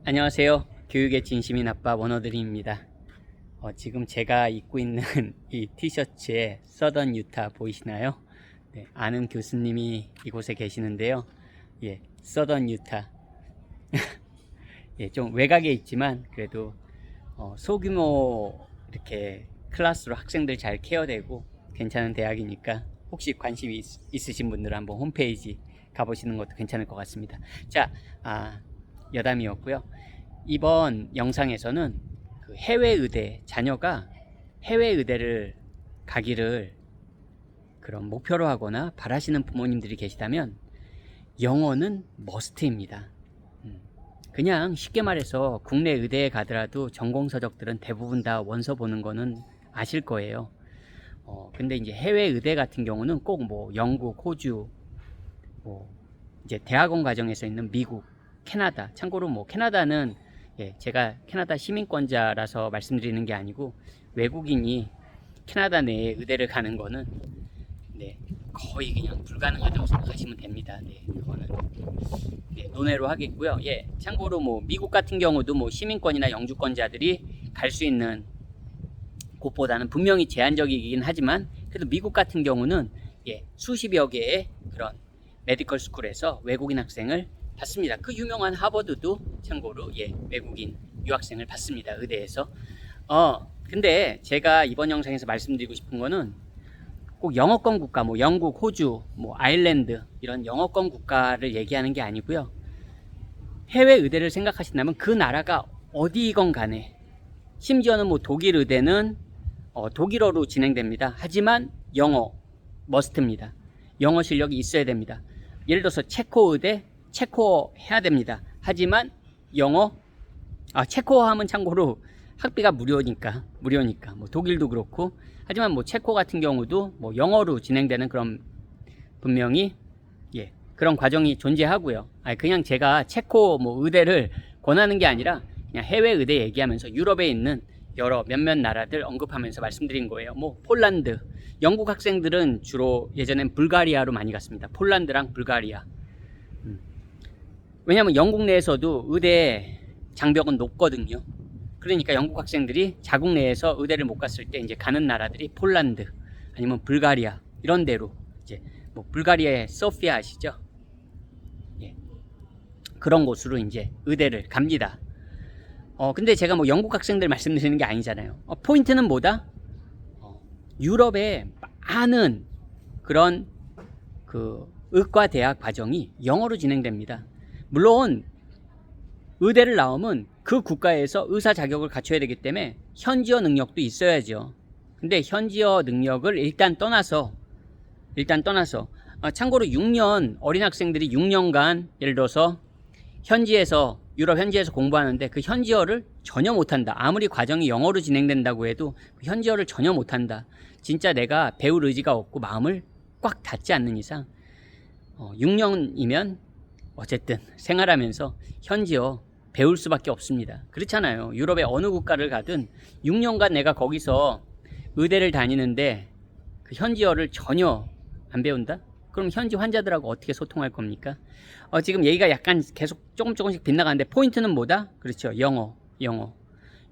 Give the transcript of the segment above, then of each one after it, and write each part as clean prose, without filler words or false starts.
안녕하세요. 교육의 진심인 아빠 원어드림입니다. 지금 제가 입고 있는 이 티셔츠에 서던 유타 보이시나요? 네, 아는 교수님이 이곳에 계시는데요. 예, 서던 유타. 예, 좀 외곽에 있지만 그래도 소규모 이렇게 클래스로 학생들 잘 케어되고 괜찮은 대학이니까 혹시 관심이 있으신 분들은 한번 홈페이지 가보시는 것도 괜찮을 것 같습니다. 자, 여담이었고요. 이번 영상에서는 그 해외 의대, 자녀가 해외 의대를 가기를 그런 목표로 하거나 바라시는 부모님들이 계시다면 영어는 머스트입니다. 그냥 쉽게 말해서 국내 의대에 가더라도 전공 서적들은 대부분 다 원서 보는 거는 아실 거예요. 근데 이제 해외 의대 같은 경우는 꼭 뭐 영국, 호주, 뭐 이제 대학원 과정에서 있는 미국, 캐나다. 참고로 뭐 캐나다는 제가 캐나다 시민권자라서 말씀드리는 게 아니고 외국인이 캐나다 내에 의대를 가는 거는 거의 그냥 불가능하다고 생각하시면 됩니다. 그거는 논외로 하겠고요. 참고로 뭐 미국 같은 경우도 뭐 시민권이나 영주권자들이 갈 수 있는 곳보다는 분명히 제한적이긴 하지만 그래도 미국 같은 경우는 수십여 개의 그런 메디컬 스쿨에서 외국인 학생을 받습니다. 그 유명한 하버드도 참고로 외국인 유학생을 받습니다. 의대에서. 근데 제가 이번 영상에서 말씀드리고 싶은 거는 꼭 영어권 국가, 뭐 영국, 호주, 뭐 아일랜드 이런 영어권 국가를 얘기하는 게 아니고요. 해외 의대를 생각하신다면 그 나라가 어디건 간에, 심지어는 뭐 독일 의대는 독일어로 진행됩니다. 하지만 영어 머스트입니다. 영어 실력이 있어야 됩니다. 예를 들어서 체코 의대 체코어 해야 됩니다. 하지만 영어, 체코어 하면 참고로 학비가 무료니까 뭐 독일도 그렇고, 하지만 뭐 체코 같은 경우도 뭐 영어로 진행되는 그런 분명히 그런 과정이 존재하고요. 그냥 제가 체코 뭐 의대를 권하는 게 아니라 그냥 해외 의대 얘기하면서 유럽에 있는 여러 몇몇 나라들 언급하면서 말씀드린 거예요. 뭐 폴란드, 영국 학생들은 주로 예전엔 불가리아로 많이 갔습니다. 폴란드랑 불가리아. 왜냐면 영국 내에서도 의대 장벽은 높거든요. 그러니까 영국 학생들이 자국 내에서 의대를 못 갔을 때 이제 가는 나라들이 폴란드 아니면 불가리아 이런 데로, 이제 뭐 불가리아의 소피아 아시죠? 그런 곳으로 이제 의대를 갑니다. 근데 제가 뭐 영국 학생들 말씀드리는 게 아니잖아요. 포인트는 뭐다? 유럽의 많은 그런 그 의과 대학 과정이 영어로 진행됩니다. 물론 의대를 나오면 그 국가에서 의사 자격을 갖춰야 되기 때문에 현지어 능력도 있어야죠. 근데 현지어 능력을 일단 떠나서 참고로 6년 어린 학생들이 6년간 예를 들어서 유럽 현지에서 공부하는데 그 현지어를 전혀 못한다. 아무리 과정이 영어로 진행된다고 해도 그 현지어를 전혀 못한다. 진짜 내가 배울 의지가 없고 마음을 꽉 닫지 않는 이상 6년이면 어쨌든 생활하면서 현지어 배울 수밖에 없습니다. 그렇잖아요. 유럽의 어느 국가를 가든 6년간 내가 거기서 의대를 다니는데 그 현지어를 전혀 안 배운다? 그럼 현지 환자들하고 어떻게 소통할 겁니까? 지금 얘기가 약간 계속 조금씩 빗나가는데 포인트는 뭐다? 그렇죠.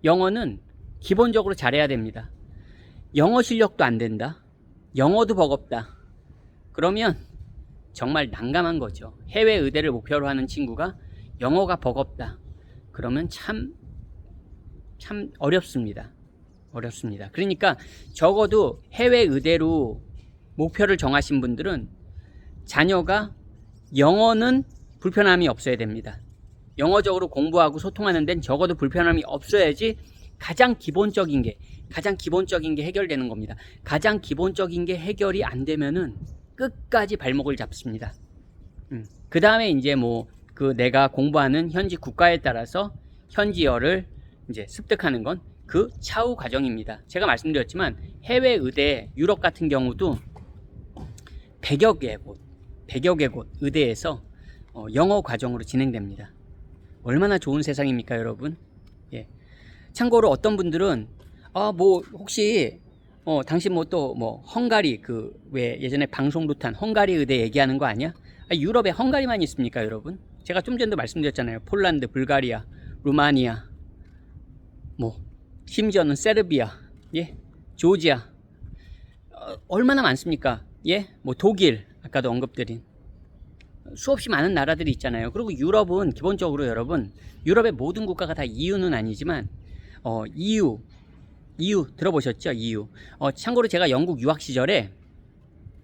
영어는 기본적으로 잘해야 됩니다. 영어 실력도 안 된다. 영어도 버겁다. 그러면 정말 난감한 거죠. 해외 의대를 목표로 하는 친구가 영어가 버겁다. 그러면 참 어렵습니다. 그러니까 적어도 해외 의대로 목표를 정하신 분들은 자녀가 영어는 불편함이 없어야 됩니다. 영어적으로 공부하고 소통하는 데는 적어도 불편함이 없어야지 가장 기본적인 게 해결되는 겁니다. 가장 기본적인 게 해결이 안 되면은 끝까지 발목을 잡습니다. 그 다음에 이제 뭐 그 내가 공부하는 현지 국가에 따라서 현지어를 이제 습득하는 건 그 차후 과정입니다. 제가 말씀드렸지만 해외 의대 유럽 같은 경우도 100여 개 곳 의대에서 영어 과정으로 진행됩니다. 얼마나 좋은 세상입니까, 여러분? 참고로 어떤 분들은 뭐 혹시 당신 뭐 또 뭐 헝가리 그 왜 예전에 방송 루탄 헝가리 의대 얘기하는 거 아니야? 유럽에 헝가리만 있습니까, 여러분? 제가 좀 전에도 말씀드렸잖아요. 폴란드, 불가리아, 루마니아, 뭐 심지어는 세르비아, 예, 조지아, 얼마나 많습니까? 예, 뭐 독일, 아까도 언급드린 수없이 많은 나라들이 있잖아요. 그리고 유럽은 기본적으로 여러분, 유럽의 모든 국가가 다 EU는 아니지만 EU 들어보셨죠? EU. 참고로 제가 영국 유학 시절에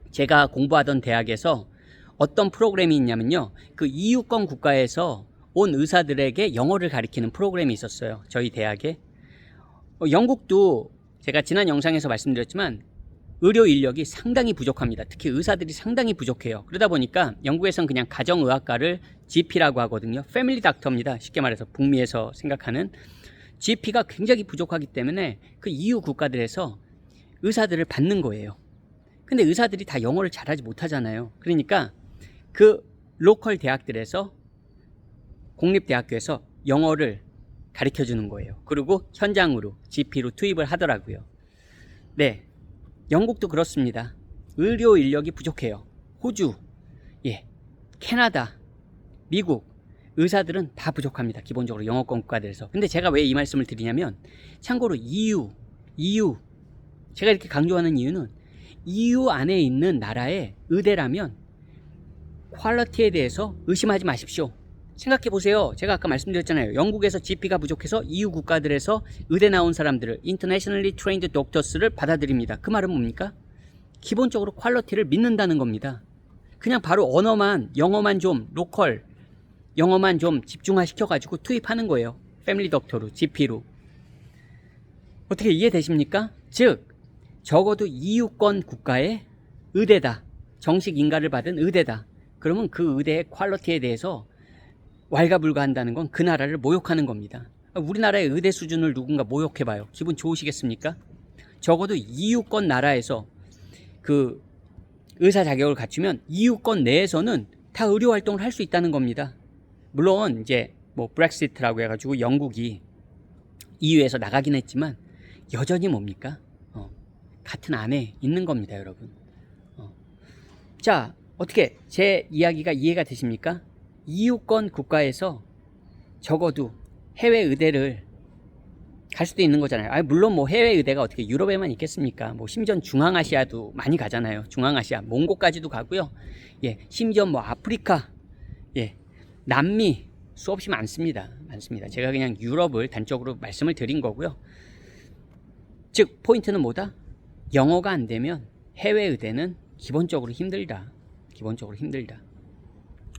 제가 공부하던 대학에서 어떤 프로그램이 있냐면요, 그 EU권 국가에서 온 의사들에게 영어를 가리키는 프로그램이 있었어요. 저희 대학에. 영국도 제가 지난 영상에서 말씀드렸지만 의료 인력이 상당히 부족합니다. 특히 의사들이 상당히 부족해요. 그러다 보니까 영국에선 그냥 가정의학과를 GP라고 하거든요. 패밀리 닥터입니다. 쉽게 말해서 북미에서 생각하는 GP가 굉장히 부족하기 때문에 그 EU 국가들에서 의사들을 받는 거예요. 근데 의사들이 다 영어를 잘하지 못하잖아요. 그러니까 그 로컬 대학들에서, 공립대학교에서 영어를 가르쳐 주는 거예요. 그리고 현장으로 GP로 투입을 하더라고요. 네, 영국도 그렇습니다. 의료 인력이 부족해요. 호주, 예, 캐나다, 미국 의사들은 다 부족합니다. 기본적으로 영어권 국가들에서. 근데 제가 왜 이 말씀을 드리냐면, 참고로 EU 제가 이렇게 강조하는 이유는 EU 안에 있는 나라의 의대라면 퀄리티에 대해서 의심하지 마십시오. 생각해 보세요. 제가 아까 말씀드렸잖아요. 영국에서 GP가 부족해서 EU 국가들에서 의대 나온 사람들을 Internationally Trained Doctors를 받아들입니다. 그 말은 뭡니까? 기본적으로 퀄리티를 믿는다는 겁니다. 그냥 바로 언어만, 영어만 좀 로컬, 영어만 좀 집중화 시켜가지고 투입하는 거예요. 패밀리 덕터로, GP로. 어떻게 이해되십니까? 즉, 적어도 EU권 국가의 의대다. 정식 인가를 받은 의대다. 그러면 그 의대의 퀄리티에 대해서 왈가불가한다는 건 그 나라를 모욕하는 겁니다. 우리나라의 의대 수준을 누군가 모욕해봐요. 기분 좋으시겠습니까? 적어도 EU권 나라에서 그 의사 자격을 갖추면 EU권 내에서는 다 의료 활동을 할 수 있다는 겁니다. 물론 이제 뭐 브렉시트라고 해가지고 영국이 EU에서 나가긴 했지만 여전히 뭡니까? 같은 안에 있는 겁니다, 여러분. 자, 어떻게 제 이야기가 이해가 되십니까? EU권 국가에서 적어도 해외 의대를 갈 수도 있는 거잖아요. 물론 뭐 해외 의대가 어떻게 유럽에만 있겠습니까? 뭐 심지어 중앙아시아도 많이 가잖아요. 중앙아시아, 몽고까지도 가고요. 예, 심지어 뭐 아프리카, 예, 남미 수없이 많습니다. 제가 그냥 유럽을 단적으로 말씀을 드린 거고요. 즉 포인트는 뭐다? 영어가 안 되면 해외 의대는 기본적으로 힘들다.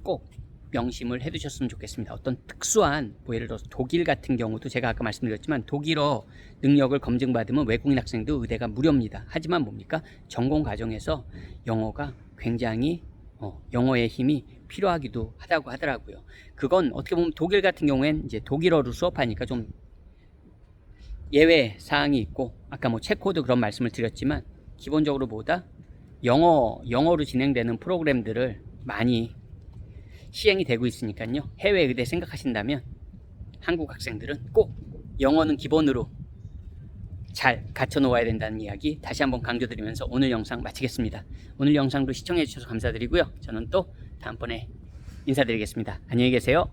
꼭 명심을 해두셨으면 좋겠습니다. 어떤 특수한, 뭐 예를 들어서 독일 같은 경우도 제가 아까 말씀드렸지만 독일어 능력을 검증받으면 외국인 학생도 의대가 무료입니다. 하지만 뭡니까? 전공 과정에서 영어가 굉장히 영어의 힘이 필요하기도 하다고 하더라고요. 그건 어떻게 보면 독일 같은 경우엔 이제 독일어로 수업하니까 좀 예외 사항이 있고, 아까 뭐 체코도 그런 말씀을 드렸지만 기본적으로 보다 영어로 진행되는 프로그램들을 많이 시행이 되고 있으니까요. 해외 의대 생각하신다면 한국 학생들은 꼭 영어는 기본으로 잘 갖춰 놓아야 된다는 이야기 다시 한번 강조드리면서 오늘 영상 마치겠습니다. 오늘 영상도 시청해 주셔서 감사드리고요. 저는 또 다음번에 인사드리겠습니다. 안녕히 계세요.